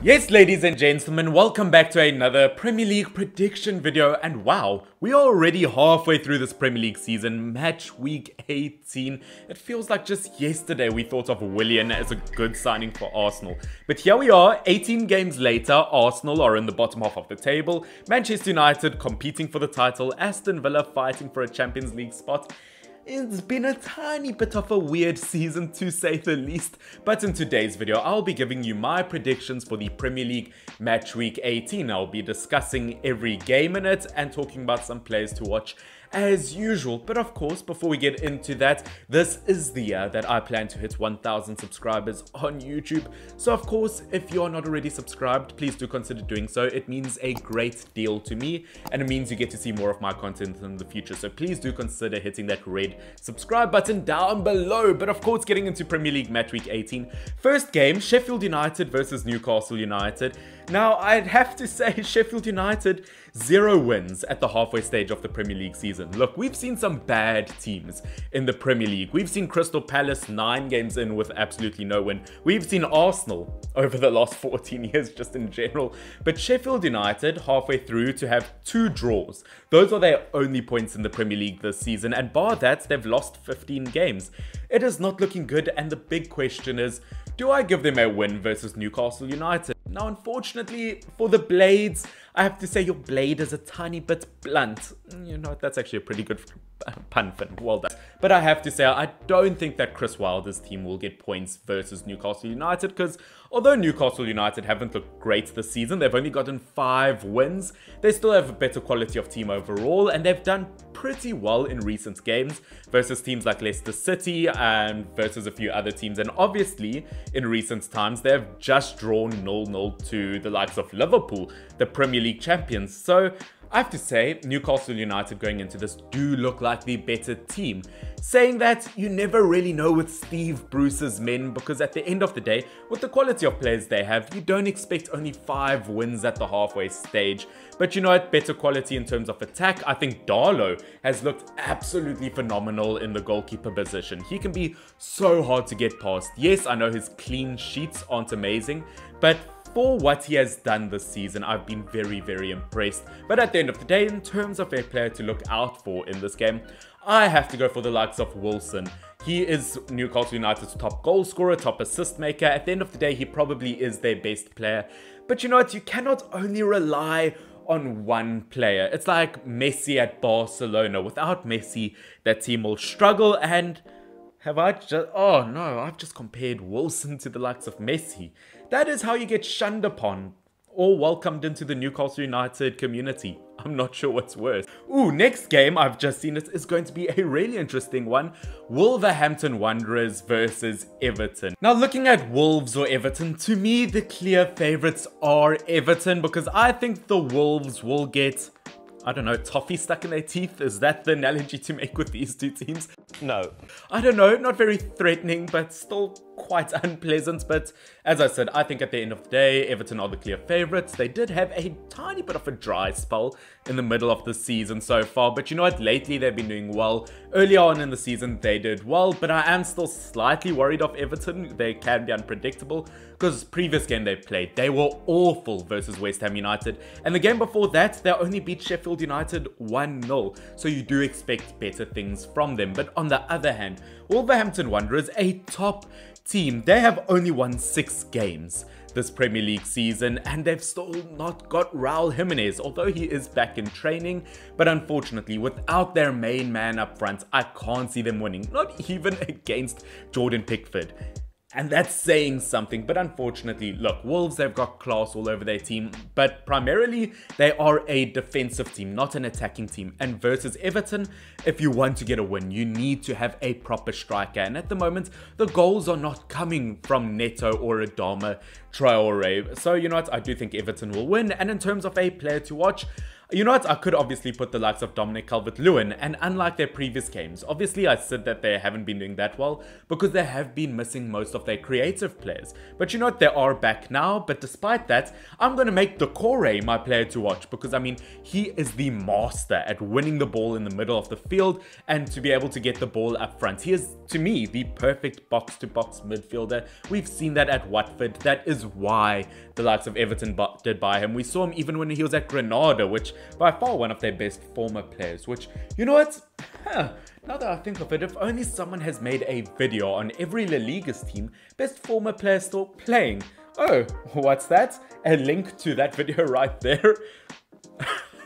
Yes, ladies and gentlemen, welcome back to another Premier League prediction video. And wow, we are already halfway through this Premier League season, match week 18. It feels like just yesterday we thought of Willian as a good signing for Arsenal. But here we are, 18 games later, Arsenal are in the bottom half of the table, Manchester United competing for the title, Aston Villa fighting for a Champions League spot. It's been a tiny bit of a weird season to say the least, but in today's video I'll be giving you my predictions for the Premier League match week 18. I'll be discussing every game in it and talking about some players to watch as usual. But of course, before we get into that, this is the year that I plan to hit 1,000 subscribers on YouTube. So of course, if you are not already subscribed, please do consider doing so. It means a great deal to me and it means you get to see more of my content in the future. So please do consider hitting that red subscribe button down below. But of course, getting into Premier League match week 18. First game, Sheffield United versus Newcastle United. Now, I'd have to say Sheffield United, 0 wins at the halfway stage of the Premier League season. Look, we've seen some bad teams in the Premier League. We've seen Crystal Palace 9 games in with absolutely no win. We've seen Arsenal over the last 14 years just in general. But Sheffield United, halfway through, to have 2 draws. Those are their only points in the Premier League this season. And bar that, they've lost 15 games. It is not looking good. And the big question is, do I give them a win versus Newcastle United? Now, unfortunately for the Blades, I have to say your blade is a tiny bit blunt. You know, that's actually a pretty good pun, Fynn. Well done. But I have to say, I don't think that Chris Wilder's team will get points versus Newcastle United, because although Newcastle United haven't looked great this season, they've only gotten 5 wins, they still have a better quality of team overall, and they've done pretty well in recent games versus teams like Leicester City and versus a few other teams. And obviously, in recent times, they've just drawn 0-0 to the likes of Liverpool, the Premier League champions. So I have to say, Newcastle United going into this do look like the better team. Saying that, you never really know with Steve Bruce's men, because at the end of the day, with the quality of players they have, you don't expect only 5 wins at the halfway stage. But you know what, better quality in terms of attack. I think Darlow has looked absolutely phenomenal in the goalkeeper position. He can be so hard to get past. Yes, I know his clean sheets aren't amazing, but for what he has done this season, I've been very, very impressed. But at the end of the day, in terms of a player to look out for in this game, I have to go for the likes of Wilson. He is Newcastle United's top goal scorer, top assist maker. At the end of the day, he probably is their best player. But you know what? You cannot only rely on one player. It's like Messi at Barcelona. Without Messi, that team will struggle. And have I just... oh no, I've just compared Wilson to the likes of Messi. That is how you get shunned upon or welcomed into the Newcastle United community. I'm not sure what's worse. Ooh, next game I've just seen is going to be a really interesting one. Wolverhampton Wanderers versus Everton. Now, looking at Wolves or Everton, to me the clear favourites are Everton, because I think the Wolves will get, I don't know, toffee stuck in their teeth. Is that the analogy to make with these two teams? No. I don't know, not very threatening, but still quite unpleasant. But as I said, I think at the end of the day, Everton are the clear favourites. They did have a tiny bit of a dry spell in the middle of the season so far, but you know what, lately they've been doing well. Earlier on in the season they did well, but I am still slightly worried of Everton. They can be unpredictable, because previous game they played, they were awful versus West Ham United, and the game before that they only beat Sheffield United 1-0, so you do expect better things from them. But on the other hand, Wolverhampton Wanderers, a top team, they have only won 6 games this Premier League season, and they've still not got Raul Jimenez, although he is back in training. But unfortunately, without their main man up front, I can't see them winning, not even against Jordan Pickford. And that's saying something. But unfortunately, look, Wolves, they've got class all over their team, but primarily they are a defensive team, not an attacking team. And versus Everton, if you want to get a win, you need to have a proper striker. And at the moment, the goals are not coming from Neto or Adama Traore. So you know what, I do think Everton will win. And in terms of a player to watch, You know what, I could obviously put the likes of Dominic Calvert-Lewin, and unlike their previous games, obviously I said that they haven't been doing that well because they have been missing most of their creative players. But you know what, they are back now, but despite that, I'm going to make Decore my player to watch because I mean, he is the master at winning the ball in the middle of the field and to be able to get the ball up front. He is, to me, the perfect box-to-box midfielder. We've seen that at Watford. That is why the likes of Everton did buy him. We saw him even when he was at Granada, which by far one of their best former players, which, you know what? Now that I think of it, if only someone has made a video on every La Liga's team, best former player still playing. Oh, what's that? A link to that video right there.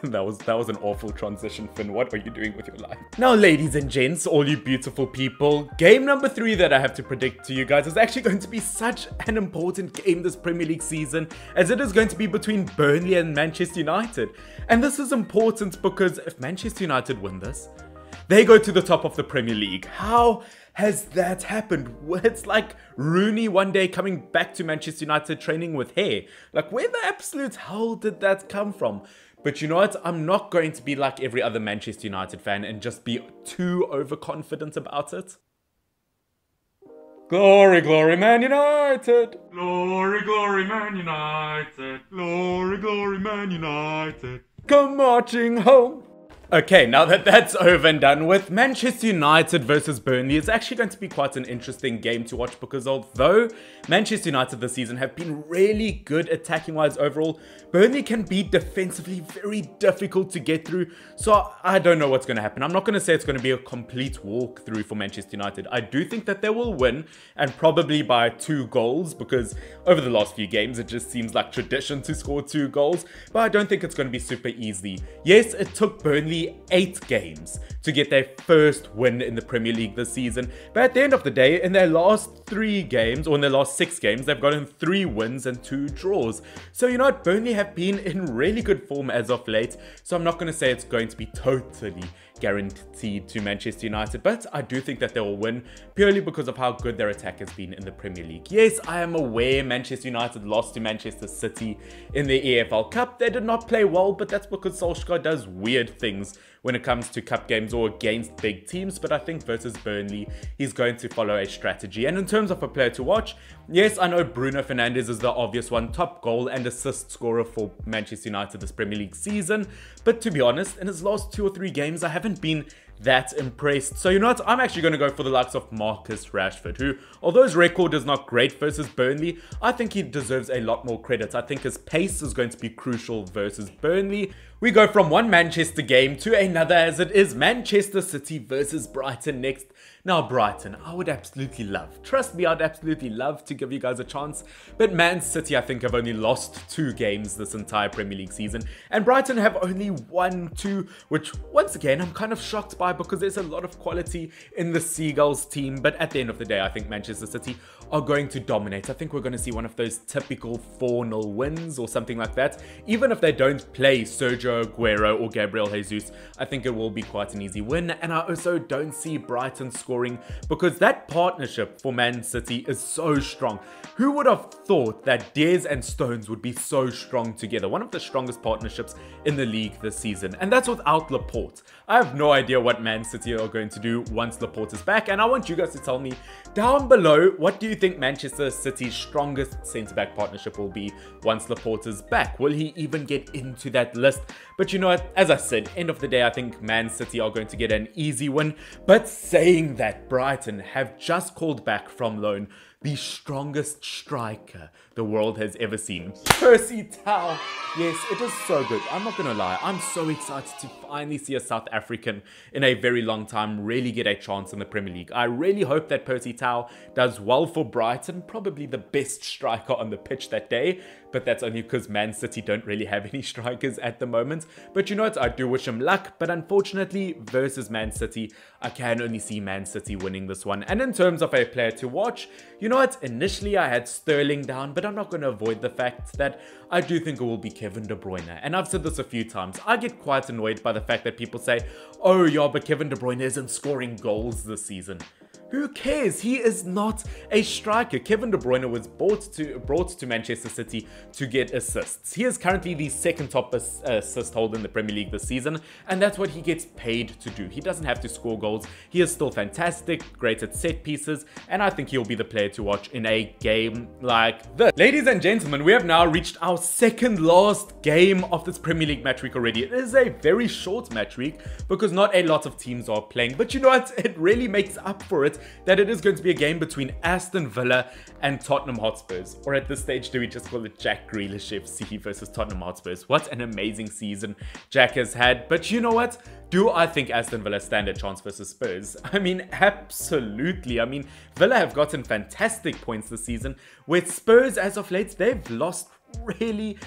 That was an awful transition, Fynn. What are you doing with your life? Now, ladies and gents, all you beautiful people, game number 3 that I have to predict to you guys is actually going to be such an important game this Premier League season, as it is going to be between Burnley and Manchester United. And this is important because if Manchester United win this, they go to the top of the Premier League. How has that happened? It's like Rooney one day coming back to Manchester United training with hair. Like, where the absolute hell did that come from? But you know what? I'm not going to be like every other Manchester United fan and just be too overconfident about it. Glory, glory, Man United! Glory, glory, Man United! Glory, glory, Man United! Come marching home! Okay, now that that's over and done with, Manchester United versus Burnley is actually going to be quite an interesting game to watch because although Manchester United this season have been really good attacking-wise overall, Burnley can be defensively very difficult to get through, so I don't know what's going to happen. I'm not going to say it's going to be a complete walkthrough for Manchester United. I do think that they will win, and probably by 2 goals, because over the last few games it just seems like tradition to score 2 goals, but I don't think it's going to be super easy. Yes, it took Burnley 8 games to get their first win in the Premier League this season, but at the end of the day, in their last 3 games, or in their last 6 games, they've gotten 3 wins and 2 draws. So you know what, Burnley have been in really good form as of late, so I'm not going to say it's going to be totally guaranteed to Manchester United, but I do think that they will win purely because of how good their attack has been in the Premier League. Yes, I am aware Manchester United lost to Manchester City in the EFL Cup. They did not play well, but that's because Solskjaer does weird things when it comes to cup games or against big teams, but I think versus Burnley, he's going to follow a strategy. And in terms of a player to watch, yes, I know Bruno Fernandes is the obvious one, top goal and assist scorer for Manchester United this Premier League season, but to be honest, in his last 2 or 3 games, I haven't been that impressed. So you know what, I'm actually going to go for the likes of Marcus Rashford, who, although his record is not great versus Burnley, I think he deserves a lot more credit. I think his pace is going to be crucial versus Burnley. We go from one Manchester game to another, as it is Manchester City versus Brighton next. Now Brighton, I would absolutely love, trust me, I'd absolutely love to give you guys a chance, but Man City I think have only lost 2 games this entire Premier League season, and Brighton have only won 2, which once again I'm kind of shocked by because there's a lot of quality in the Seagulls team, but at the end of the day I think Manchester City are going to dominate. I think we're going to see one of those typical 4-0 wins or something like that. Even if they don't play Sergio Aguero or Gabriel Jesus, I think it will be quite an easy win, and I also don't see Brighton scoring because that partnership for Man City is so strong. Who would have thought that Diaz and Stones would be so strong together? One of the strongest partnerships in the league this season, and that's without Laporte. I have no idea what Man City are going to do once Laporte is back, and I want you guys to tell me down below, what do you think Manchester City's strongest centre-back partnership will be once Laporte is back? Will he even get into that list? But you know what, as I said, end of the day I think Man City are going to get an easy win, but saying that, Brighton have just called back from loan the strongest striker the world has ever seen, Percy Tau. Yes, it is so good. I'm not gonna lie, I'm so excited to finally see a South African in a very long time really get a chance in the Premier League. I really hope that Percy Tau does well for Brighton, probably the best striker on the pitch that day, but that's only because Man City don't really have any strikers at the moment. But you know what, I do wish him luck, but unfortunately versus Man City, I can only see Man City winning this one. And in terms of a player to watch, you know what, initially I had Sterling down, but I'm not going to avoid the fact that I do think it will be Kevin De Bruyne. And I've said this a few times, I get quite annoyed by the fact that people say, oh yeah, but Kevin De Bruyne isn't scoring goals this season. Who cares? He is not a striker. Kevin De Bruyne was brought to Manchester City to get assists. He is currently the second top assist holder in the Premier League this season, and that's what he gets paid to do. He doesn't have to score goals. He is still fantastic, great at set pieces, and I think he'll be the player to watch in a game like this. Ladies and gentlemen, we have now reached our second last game of this Premier League match week already. It is a very short match week because not a lot of teams are playing, but you know what? It really makes up for it that it is going to be a game between Aston Villa and Tottenham Hotspurs. Or at this stage, do we just call it Jack Grealish FC versus Tottenham Hotspurs? What an amazing season Jack has had. But you know what? Do I think Aston Villa stand a chance versus Spurs? I mean, absolutely. I mean, Villa have gotten fantastic points this season, with Spurs as of late, they've lost really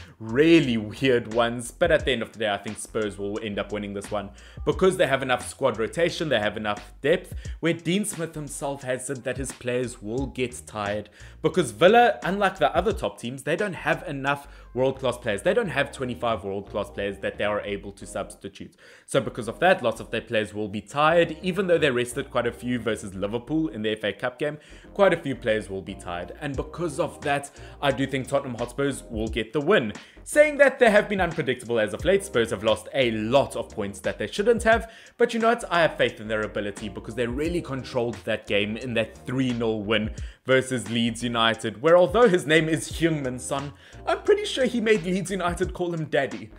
weird ones, but at the end of the day I think Spurs will end up winning this one because they have enough squad rotation, they have enough depth, where Dean Smith himself has said that his players will get tired because Villa, unlike the other top teams, they don't have enough world-class players. They don't have 25 world-class players that they are able to substitute. So because of that, lots of their players will be tired. Even though they rested quite a few versus Liverpool in the FA Cup game, quite a few players will be tired. And because of that, I do think Tottenham Hotspurs will get the win. Saying that, they have been unpredictable as of late. Spurs have lost a lot of points that they shouldn't have. But you know what? I have faith in their ability because they really controlled that game in that 3-0 win versus Leeds United, where although his name is Heung-min Son, I'm pretty sure he made Leeds United call him Daddy.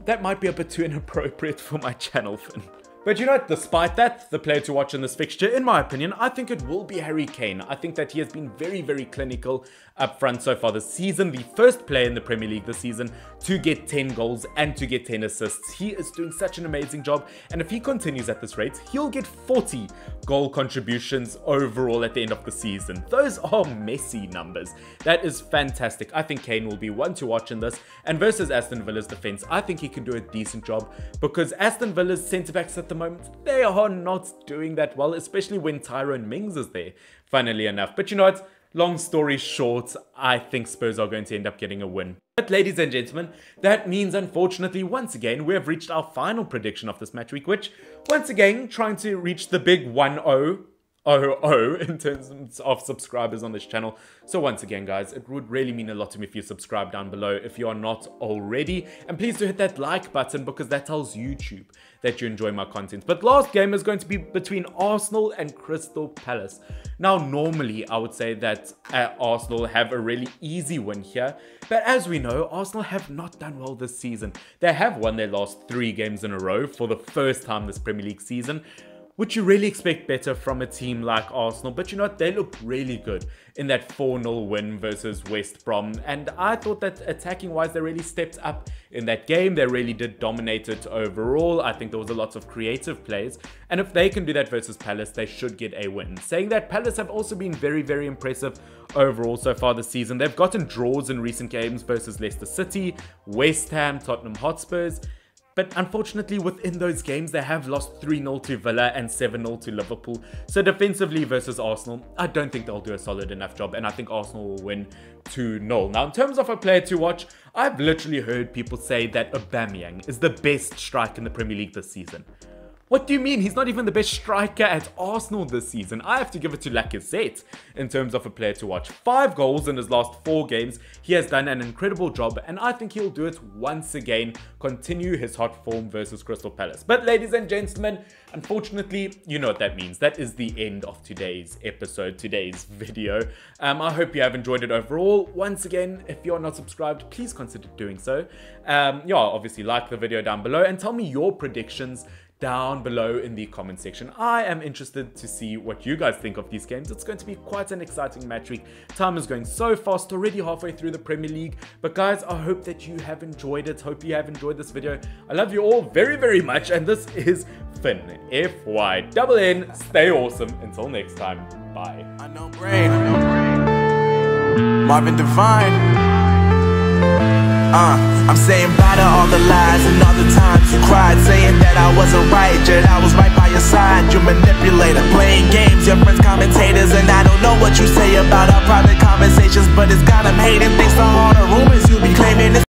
That might be a bit too inappropriate for my channel, Fynn. But you know what, despite that, the player to watch in this fixture, in my opinion, I think it will be Harry Kane. I think that he has been very clinical up front so far this season. The first player in the Premier League this season to get 10 goals and to get 10 assists. He is doing such an amazing job. And if he continues at this rate, he'll get 40 goal contributions overall at the end of the season. Those are messy numbers. That is fantastic. I think Kane will be one to watch in this. And versus Aston Villa's defense, I think he can do a decent job because Aston Villa's centre-backs at the moment, they are not doing that well, especially when Tyrone Mings is there, funnily enough. But you know what? Long story short, I think Spurs are going to end up getting a win. But ladies and gentlemen, that means unfortunately once again we have reached our final prediction of this match week, which once again trying to reach the big 1-0 in terms of subscribers on this channel. So once again guys, it would really mean a lot to me if you subscribe down below if you are not already, and please do hit that like button because that tells YouTube that you enjoy my content. But last game is going to be between Arsenal and Crystal Palace. Now normally I would say that Arsenal have a really easy win here, but as we know, Arsenal have not done well this season. They have won their last 3 games in a row for the first time this Premier League season, which you really expect better from a team like Arsenal. But you know what? They looked really good in that 4-0 win versus West Brom. And I thought that attacking-wise, they really stepped up in that game. They really did dominate it overall. I think there was a lot of creative plays. And if they can do that versus Palace, they should get a win. Saying that, Palace have also been very impressive overall so far this season. They've gotten draws in recent games versus Leicester City, West Ham, Tottenham Hotspurs. But unfortunately, within those games, they have lost 3-0 to Villa and 7-0 to Liverpool. So defensively versus Arsenal, I don't think they'll do a solid enough job. And I think Arsenal will win 2-0. Now, in terms of a player to watch, I've literally heard people say that Aubameyang is the best striker in the Premier League this season. What do you mean? He's not even the best striker at Arsenal this season. I have to give it to Lacazette in terms of a player to watch. 5 goals in his last 4 games. He has done an incredible job, and I think he'll do it once again, continue his hot form versus Crystal Palace. But ladies and gentlemen, unfortunately, you know what that means. That is the end of today's episode, today's video. I hope you have enjoyed it overall. Once again, if you're not subscribed, please consider doing so. Yeah, obviously like the video down below and tell me your predictions down below in the comment section. I am interested to see what you guys think of these games. It's going to be quite an exciting match week. Time is going so fast, already halfway through the Premier League. But guys, I hope that you have enjoyed it. Hope you have enjoyed this video. I love you all very much. And this is Fynn, F-Y-N-N. Stay awesome. Until next time. Bye. I know brain. Marvin Divine. I'm saying bye to all the lies and all the times you cried, saying that I wasn't right, yet I was right by your side. You manipulator, playing games, your friends commentators, and I don't know what you say about our private conversations, but it's got them hating thanks to all the rumors you be claiming.